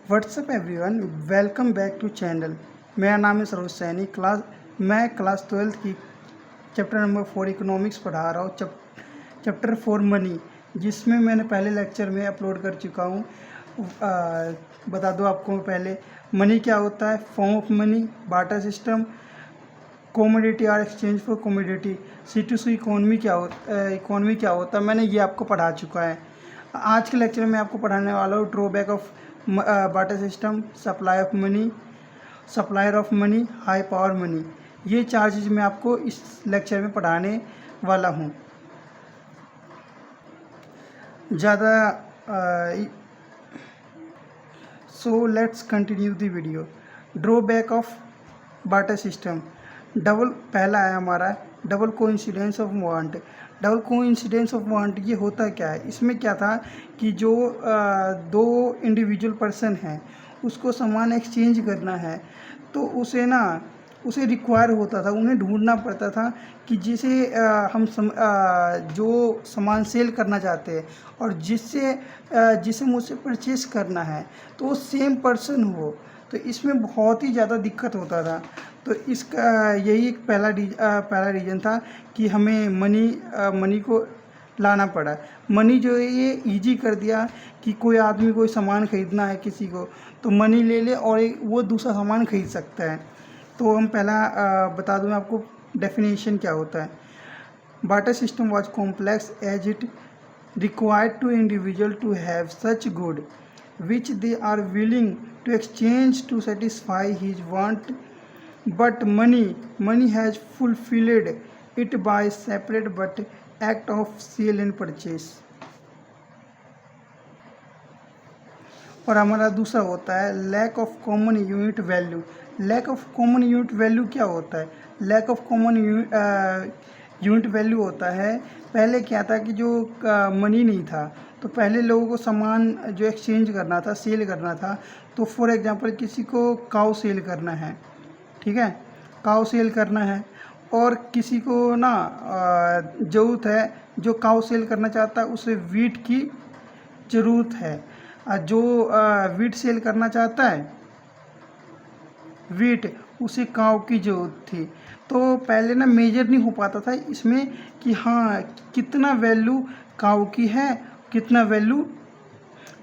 WhatsApp everyone, welcome back to channel. मेरा नाम है सरोज सैनी। मैं क्लास 12th की चैप्टर नंबर 4 इकोनॉमिक्स पढ़ा रहा हूँ। चैप्टर 4 मनी, जिसमें मैंने पहले लेक्चर में अपलोड कर चुका हूँ। बता दो आपको पहले, मनी क्या होता है, form of money, barter system, commodity और exchange for commodity, C2C economy क्या होता है, मैंने ये आपको पढ़ा चुका है। आज के लेक्चर में आपको पढ़ाने वाला हूँ drawback of barter system, supplier of money, high power money. ये चार चीज़ मैं आपको इस लेक्चर में पढ़ाने वाला हूँ। ज़्यादा so let's continue the video. Drawback of barter system. पहला है हमारा double coincidence of want. Double coincidence of want ये होता क्या है, इसमें क्या था कि जो दो इंडिविजुअल पर्सन हैं उसको सामान एक्सचेंज करना है, तो उसे रिक्वायर होता था, उन्हें ढूंढना पड़ता था कि जिसे जो सामान सेल करना चाहते हैं और जिसे मुझसे परचेस करना है तो वो सेम पर्सन हो। तो इसमें बहुत ही ज़्यादा दिक्कत होता था। तो इसका यही एक पहला रीज़न था कि हमें मनी को लाना पड़ा। मनी जो है ये इजी कर दिया कि कोई आदमी कोई सामान ख़रीदना है किसी को, तो मनी ले ले और वो दूसरा सामान ख़रीद सकता है। तो हम पहला बता दूँ आपको डेफिनेशन क्या होता है। Barter system was complex as it required to individual to have such good which they are willing to exchange to satisfy his want, but money has fulfilled it by separate but act of sale and purchase। और हमारा दूसरा होता है lack of common unit value. Lack of common unit value क्या होता है? Lack of common unit value होता है, पहले क्या था कि जो मनी नहीं था तो पहले लोगों को सामान जो एक्सचेंज करना था, सेल करना था, तो फॉर एग्जांपल किसी को काऊ सेल करना है, ठीक है, काऊ सेल करना है, और किसी को ज़रूरत है, जो काऊ सेल करना चाहता है उसे वीट की ज़रूरत है, जो वीट सेल करना चाहता है वीट, उसे काऊ की ज़रूरत थी। तो पहले मेजर नहीं हो पाता था इसमें कि हाँ कितना वैल्यू काऊ की है, कितना वैल्यू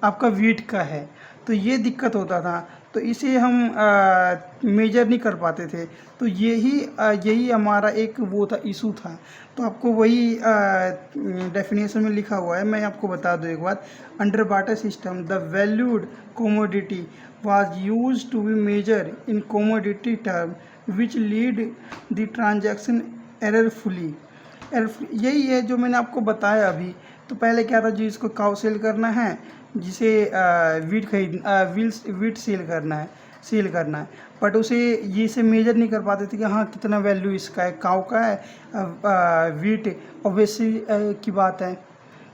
आपका वीट का है, तो ये दिक्कत होता था। तो इसे हम मेजर नहीं कर पाते थे। तो यही हमारा एक वो था, इशू था। तो आपको वही डेफिनेशन में लिखा हुआ है, मैं आपको बता दूँ एक बात। Under barter system the valued commodity was used to be measured in commodity term which lead the transaction errorfully। यही है जो मैंने आपको बताया अभी। तो पहले क्या था, जो इसको काऊ सेल करना है, जिसे वीट सेल करना है, बट ये से मेजर नहीं कर पाते थे कि हाँ कितना वैल्यू इसका है, काऊ का है, वीट ऑब्वियसली की बात है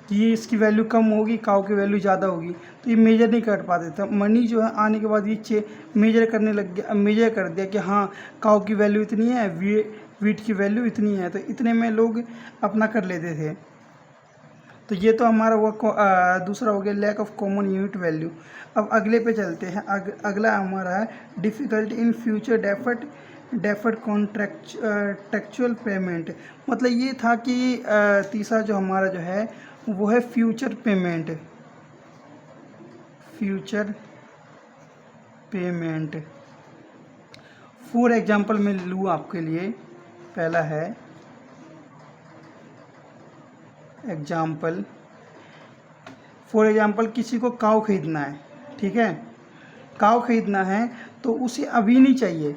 कि ये इसकी वैल्यू कम होगी, काऊ की वैल्यू ज़्यादा होगी, तो ये मेजर नहीं कर पाते थे। मनी जो है आने के बाद ये मेजर कर दिया कि हाँ काऊ की वैल्यू इतनी है, वीट की वैल्यू इतनी है, तो इतने में लोग अपना कर लेते थे। तो ये तो हमारा वो दूसरा हो गया lack of common unit value. अब अगले पे चलते हैं। अगला हमारा है difficulty in future deferred contractual payment. मतलब ये था कि तीसरा जो हमारा जो है वो है फ्यूचर पेमेंट। फॉर एग्जांपल मैं लूँ आपके लिए, पहला है एग्जांपल। फॉर एग्जांपल किसी को काऊ खरीदना है, ठीक है, काऊ खरीदना है तो उसे अभी नहीं चाहिए।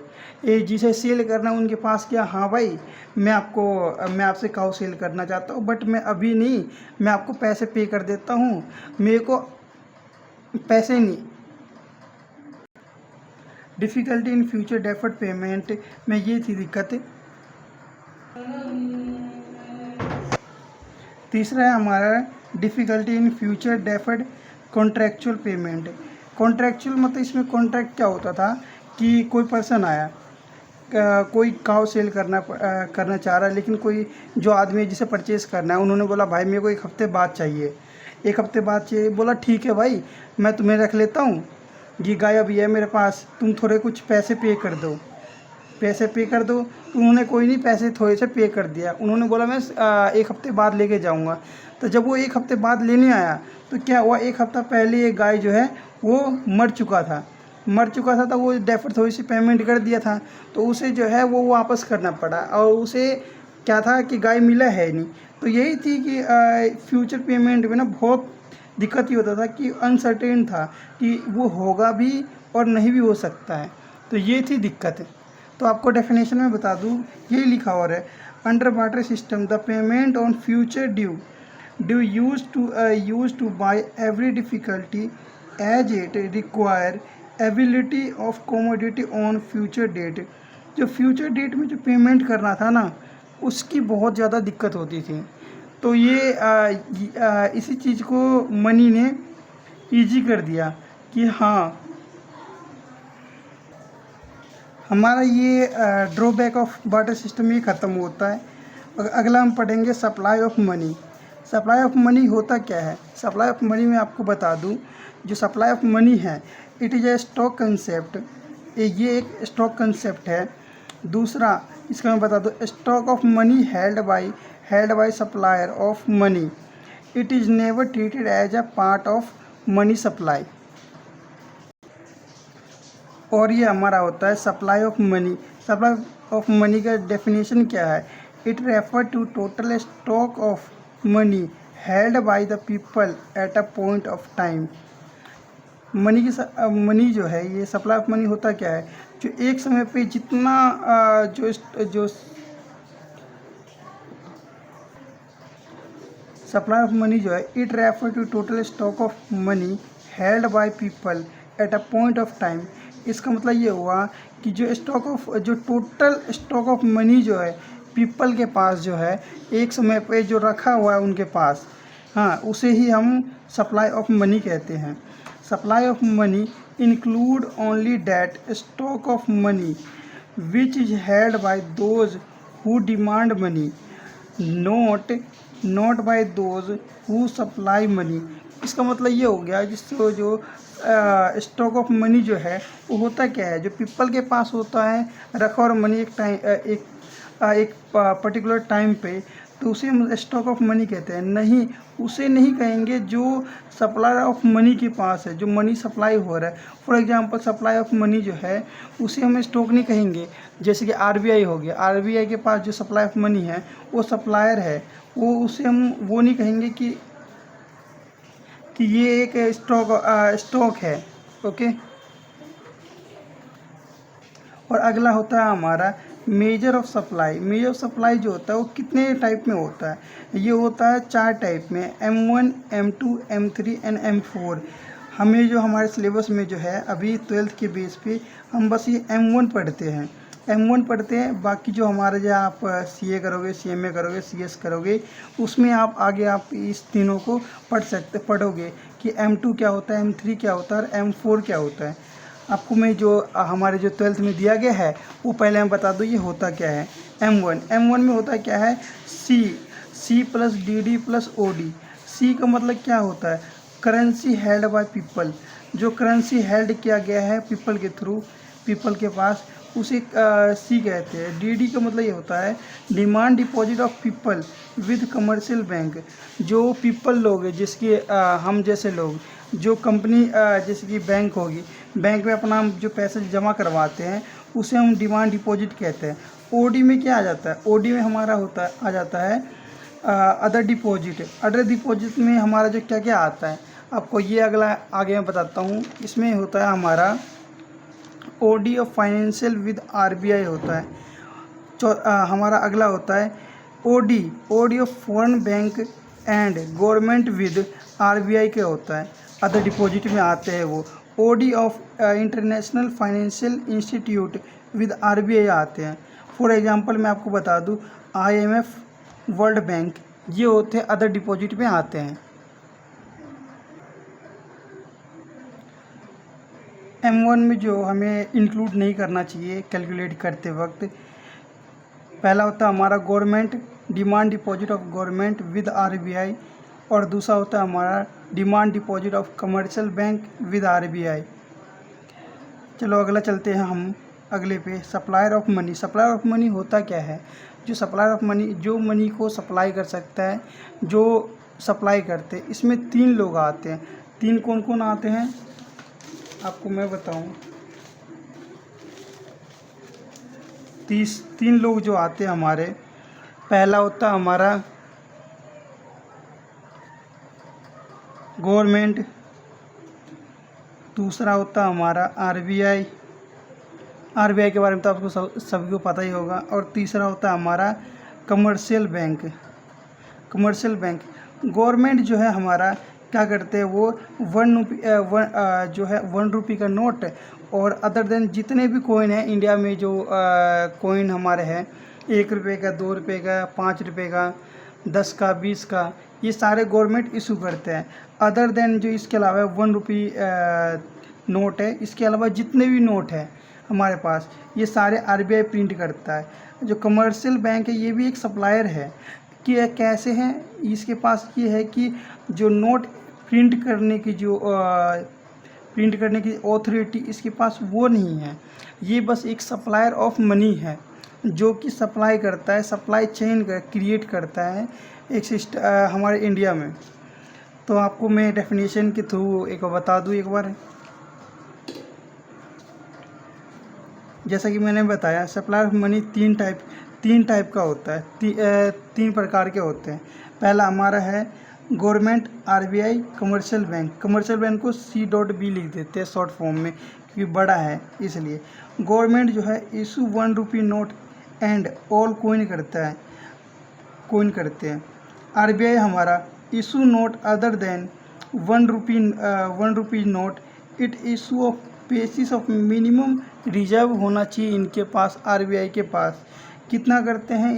जिसे सेल करना है उनके पास क्या, हाँ भाई मैं आपसे काऊ सेल करना चाहता हूँ, बट मैं अभी नहीं, मैं आपको पैसे पे कर देता हूँ, मेरे को पैसे नहीं। Difficulty in future deferred payment में ये थी दिक्कत। तीसरा है हमारा difficulty in future deferred contractual payment. Contractual मतलब इसमें कॉन्ट्रैक्ट क्या होता था कि कोई पर्सन आया, कोई काऊ सेल करना चाह रहा है, लेकिन कोई जो आदमी जिसे परचेस करना है, उन्होंने बोला भाई मेरे को एक हफ्ते बाद चाहिए, बोला ठीक है भाई मैं तुम्हें रख लेता हूँ, ये गाय अभी है मेरे पास, तुम थोड़े कुछ पैसे पे कर दो, पैसे पे कर दो। तो उन्होंने कोई नहीं, पैसे थोड़े से पे कर दिया। उन्होंने बोला मैं 1 हफ्ते बाद लेके जाऊंगा। तो जब वो 1 हफ्ते बाद लेने आया तो क्या हुआ, 1 हफ्ता पहले ये गाय जो है वो मर चुका था। तो वो डेफर थोड़ी सी पेमेंट कर दिया था, तो उसे जो है वो वापस करना पड़ा। और उसे क्या था कि गाय मिला है नहीं। तो यही थी कि फ्यूचर पेमेंट में ना बहुत दिक्कत ही होता था कि अनसर्टेन था कि वो होगा भी और नहीं भी हो सकता है। तो ये थी दिक्कत। तो आपको डेफिनेशन में बता दूँ, यही लिखा हुआ है, under water system the payment on future due use to buy every difficulty as it require ability of commodity on future date. जो फ्यूचर डेट में जो पेमेंट करना था ना, उसकी बहुत ज़्यादा दिक्कत होती थी। तो ये इसी चीज़ को मनी ने ईजी कर दिया कि हाँ, हमारा ये ड्रॉबैक ऑफ बार्टर सिस्टम ये ख़त्म होता है। अगला हम पढ़ेंगे supply of money. Supply of money होता क्या है? सप्लाई ऑफ मनी में आपको बता दूं, जो सप्लाई ऑफ मनी है, it is a stock concept. ये एक स्टॉक कंसेप्ट है। दूसरा इसका मैं बता दूं, stock of money held by supplier of money. It is never treated as a part of money supply. और ये हमारा होता है supply of money. Supply of money का डेफिनेशन क्या है? It refer to total stock of money held by the people at a point of time. Money जो है, ये सप्लाई ऑफ मनी होता क्या है? जो एक समय पे जितना जो सप्लाई ऑफ मनी जो है, it refer to total stock of money held by people at a point of time. इसका मतलब ये हुआ कि जो टोटल स्टॉक ऑफ मनी जो है पीपल के पास जो है, एक समय पे जो रखा हुआ है उनके पास, हाँ, उसे ही हम सप्लाई ऑफ मनी कहते हैं। Supply of money include only that stock of money which is held by those who demand money, not by those who supply money. इसका मतलब ये हो गया, जिसको जो स्टॉक ऑफ मनी जो है वो होता क्या है? जो पीपल के पास होता है रखा और मनी एक पर्टिकुलर टाइम पे, तो उसे हम स्टॉक ऑफ मनी कहते हैं। नहीं, उसे नहीं कहेंगे जो सप्लाई ऑफ मनी के पास है, जो मनी सप्लाई हो रहा है। For example supply of money जो है उसे हम स्टॉक नहीं कहेंगे। जैसे कि आरबीआई हो गया, आरबीआई के पास जो सप्लाई ऑफ मनी है वो सप्लायर है, उसे हम वो नहीं कहेंगे कि ये एक स्टॉक है। ओके। और अगला होता है हमारा measure of supply. Measure of supply जो होता है वो कितने टाइप में होता है? ये होता है 4 टाइप में, M1, M2, M3 and M4। हमें जो हमारे सिलेबस में जो है अभी 12th के बेस पे हम बस ये M1 पढ़ते हैं। M1 पढ़ते हैं। बाकी जो हमारे जो आप CA करोगे, CMA करोगे, CS करोगे, उसमें आप आगे आप इस तीनों को पढ़ोगे कि M2 क्या होता है, M3 क्या होता है और M4 क्या होता है। आपको मैं जो हमारे जो 12th में दिया गया है वो पहले मैं बता दूँ ये होता क्या है। M1 में होता क्या है? C plus DD plus OD। C का मतलब क्या होता है? Currency held by people. जो करेंसी हेल्ड किया गया है पीपल के थ्रू, पीपल के पास, उसे C कहते हैं। DD का मतलब ये होता है demand deposit of people with commercial bank. जो पीपल लोग हैं, जिसके हम जैसे लोग, जो कंपनी जैसे कि बैंक होगी, बैंक में अपना जो पैसे जमा करवाते हैं उसे हम डिमांड डिपॉजिट कहते हैं। OD में क्या आ जाता है? OD में हमारा आ जाता है अदर डिपॉजिट। अदर डिपॉजिट में हमारा जो क्या क्या आता है आपको ये अगला आगे मैं बताता हूँ। इसमें होता है हमारा OD of financial with RBI होता है। हमारा अगला होता है OD of foreign bank and government with RBI के होता है। अदर डिपॉजिट में आते हैं वो। OD of international financial institute with RBI आते हैं। फॉर एग्जांपल मैं आपको बता दूं, IMF, वर्ल्ड बैंक, ये होते हैं अदर डिपॉजिट में आते हैं। M1 में जो हमें इंक्लूड नहीं करना चाहिए कैलकुलेट करते वक्त, पहला होता है हमारा government, demand deposit of government with RBI, और दूसरा होता है हमारा demand deposit of commercial bank with RBI। चलो अगला चलते हैं हम अगले पे, supplier of money. Supplier of money होता क्या है? जो सप्लायर ऑफ मनी, जो मनी को सप्लाई कर सकता है, जो सप्लाई करते, इसमें 3 लोग आते हैं। 3 कौन कौन आते हैं आपको मैं बताऊं। 3 लोग जो आते हैं हमारे, पहला होता हमारा गवर्नमेंट, दूसरा होता हमारा आरबीआई के बारे में तो आपको सभी को पता ही होगा, और तीसरा होता है हमारा कमर्शियल बैंक। गवर्नमेंट जो है हमारा क्या करते हैं, वो 1 रुपये का नोट और अदर देन जितने भी कॉइन हैं इंडिया में, जो कॉइन हमारे हैं 1 रुपये का, 2 रुपये का, 5 रुपये का, 10 का, 20 का, ये सारे गवर्नमेंट इशू करते हैं। अदर देन जो इसके अलावा 1 रुपये नोट है, इसके अलावा जितने भी नोट हैं हमारे पास, ये सारे आरबीआई प्रिंट करता है। जो कमर्शियल बैंक है ये भी एक सप्लायर है कि कैसे है, इसके पास ये है कि जो नोट प्रिंट करने की ऑथोरिटी इसके पास वो नहीं है, ये बस एक सप्लायर ऑफ मनी है जो कि सप्लाई करता है, सप्लाई चेन क्रिएट करता है एक सिस्टम हमारे इंडिया में। तो आपको मैं डेफिनेशन के थ्रू एक बता दूँ एक बार। जैसा कि मैंने बताया, सप्लायर ऑफ मनी 3 टाइप का होता है, 3 प्रकार के होते हैं। पहला हमारा है government, RBI, commercial bank. Commercial bank को C.B लिख देते हैं शॉर्ट फॉर्म में क्योंकि बड़ा है इसलिए। गवर्नमेंट जो है इशू 1 रुपये नोट एंड ऑल कॉइन करते हैं। आरबीआई हमारा इशू नोट अदर देन 1 रुपये note, it issue of basis of minimum reserve होना चाहिए इनके पास। आरबीआई के पास कितना करते हैं,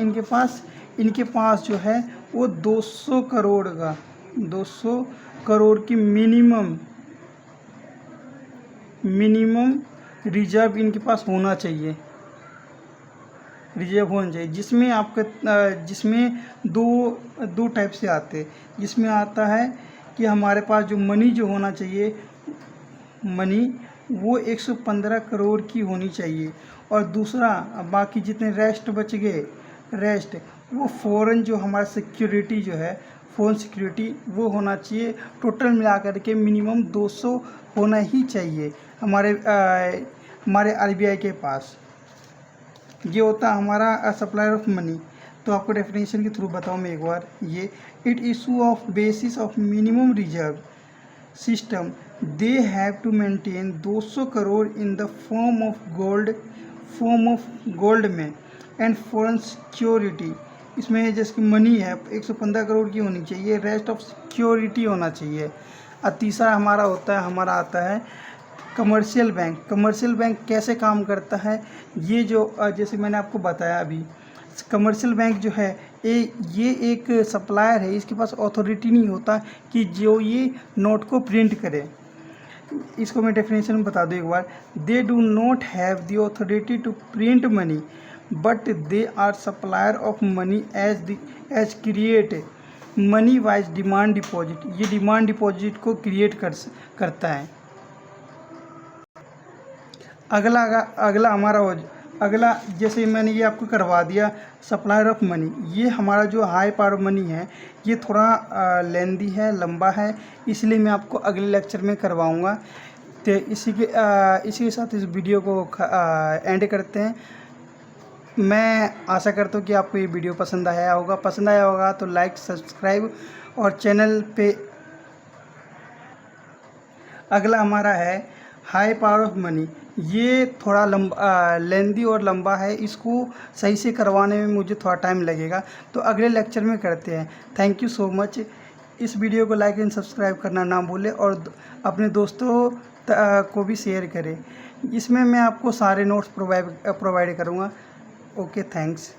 इनके पास जो है वो 200 करोड़ की मिनिमम रिजर्व इनके पास होना चाहिए, जिसमें दो टाइप से आते हैं। जिसमें आता है कि हमारे पास जो मनी जो होना चाहिए, मनी वो 115 करोड़ की होनी चाहिए, और दूसरा बाकी जितने रेस्ट बच गए, वो फॉरेन जो हमारा सिक्योरिटी जो है, फॉरेन सिक्योरिटी वो होना चाहिए। टोटल मिला करके मिनिमम 200 होना ही चाहिए हमारे आरबीआई के पास। ये होता है हमारा सप्लायर ऑफ मनी। तो आपको डेफिनेशन के थ्रू बताऊँ मैं एक बार, ये it issue of basis of minimum reserve system, they have to maintain 200 crore in the form of gold में एंड फॉरेन सिक्योरिटी। इसमें जैसे कि मनी है 115 करोड़ की होनी चाहिए, रेस्ट ऑफ सिक्योरिटी होना चाहिए। और तीसरा हमारा आता है कमर्शियल बैंक। कमर्शियल बैंक कैसे काम करता है, ये जो जैसे मैंने आपको बताया अभी, कमर्शियल बैंक जो है ये एक सप्लायर है, इसके पास अथॉरिटी नहीं होता कि जो ये नोट को प्रिंट करे। इसको मैं डेफिनेशन में बता दूँ एक बार, they do not have the authority to print money but they are supplier of money as create money wise demand deposit. ये डिमांड डिपॉजिट को क्रिएट करता है। अगला जैसे मैंने ये आपको करवा दिया सप्लायर ऑफ मनी। ये हमारा जो हाई पावर मनी है ये थोड़ा लेंदी है, लंबा है, इसलिए मैं आपको अगले लेक्चर में करवाऊँगा। तो इसी के साथ इस वीडियो को एंड करते हैं। मैं आशा करता हूँ कि आपको ये वीडियो पसंद आया होगा तो लाइक, सब्सक्राइब, और चैनल पे अगला हमारा है हाई पावर ऑफ मनी। ये थोड़ा लेंदी और लंबा है, इसको सही से करवाने में मुझे थोड़ा टाइम लगेगा, तो अगले लेक्चर में करते हैं। Thank you so much. इस वीडियो को लाइक एंड सब्सक्राइब करना ना भूलें और अपने दोस्तों को भी शेयर करें। इसमें मैं आपको सारे नोट्स प्रोवाइड करूँगा। Okay, thanks.